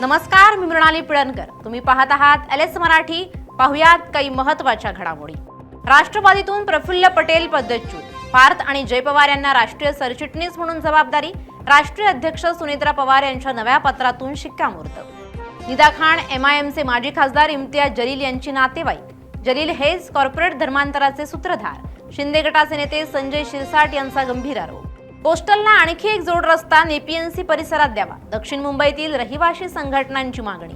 नमस्कार, मी मृणाली पिळणकर. तुम्ही पाहत आहात एलएस मराठी. पाहुयात काही महत्त्वाच्या घडामोडी. राष्ट्रवादीतून प्रफुल्ल पटेल पदच्युत. पार्थ आणि जय पवार यांना राष्ट्रीय सरचिटणीस म्हणून जबाबदारी. राष्ट्रीय अध्यक्ष सुनेत्रा पवार यांच्या नव्या पत्रातून शिक्कामोर्तब. निदा खान एमआयएमचे माजी खासदार इम्तियाज जलील यांची नातेवाईक. जलील हेच कॉर्पोरेट धर्मांतराचे सूत्रधार. शिंदे गटाचे नेते संजय शिरसाट यांचा गंभीर आरोप. कोस्टलला आणखी एक जोड रस्ता एपीएमसी परिसरात द्यावा. दक्षिण मुंबईतील रहिवासी संघटनांची मागणी.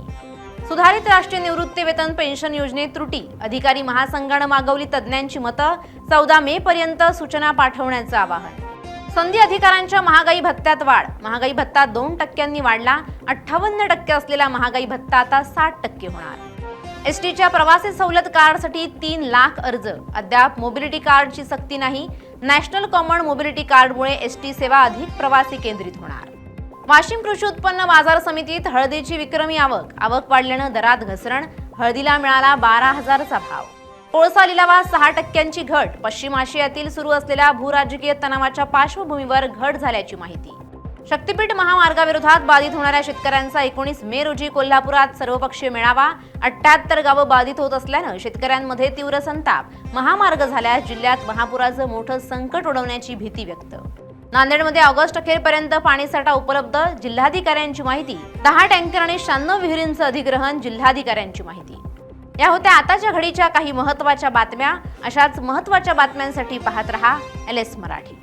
सुधारित राष्ट्रीय निवृत्तीवेतन पेन्शन योजनेत त्रुटी. अधिकारी महासंघानं मागवली तज्ज्ञांची मतं. 14 मे पर्यंत सूचना पाठवण्याचं आवाहन. संधी अधिकाऱ्यांच्या महागाई भत्त्यात वाढ. महागाई भत्ता 2% वाढला. 58% असलेला महागाई भत्ता आता 60% होणार. एसटीच्या प्रवासी सवलत कार्डसाठी 3 लाख अर्ज. अद्याप मोबिलिटी कार्डची सक्ती नाही. नॅशनल कॉमन मोबिलिटी कार्डमुळे एसटी सेवा अधिक प्रवासी केंद्रित होणार. वाशिम कृषी उत्पन्न बाजार समितीत हळदीची विक्रमी आवक. आवक वाढल्यानं दरात घसरण. हळदीला मिळाला 12,000चा भाव. कोळसा लिलावात 6% घट. पश्चिम आशियातील सुरू असलेल्या भूराजकीय तणावाच्या पार्श्वभूमीवर घट झाल्याची माहिती. शक्तीपीठ महामार्गाविरोधात बाधित होणाऱ्या शेतकऱ्यांचा 19 मे रोजी कोल्हापुरात सर्वपक्षीय मेळावा. 78 गावं बाधित होत असल्यानं शेतकऱ्यांमध्ये तीव्र संताप. महामार्ग झाल्यास जिल्ह्यात महापुराचं मोठं संकट ओढवण्याची भीती व्यक्त. नांदेडमध्ये ऑगस्ट अखेरपर्यंत पाणीसाठा उपलब्ध. जिल्हाधिकाऱ्यांची माहिती. 10 टँकर आणि 96 विहिरींचं अधिग्रहण. जिल्हाधिकाऱ्यांची माहिती. या होत्या आताच्या घडीच्या काही महत्त्वाच्या बातम्या. अशाच महत्त्वाच्या बातम्यांसाठी पाहत रहा एलएस मराठी.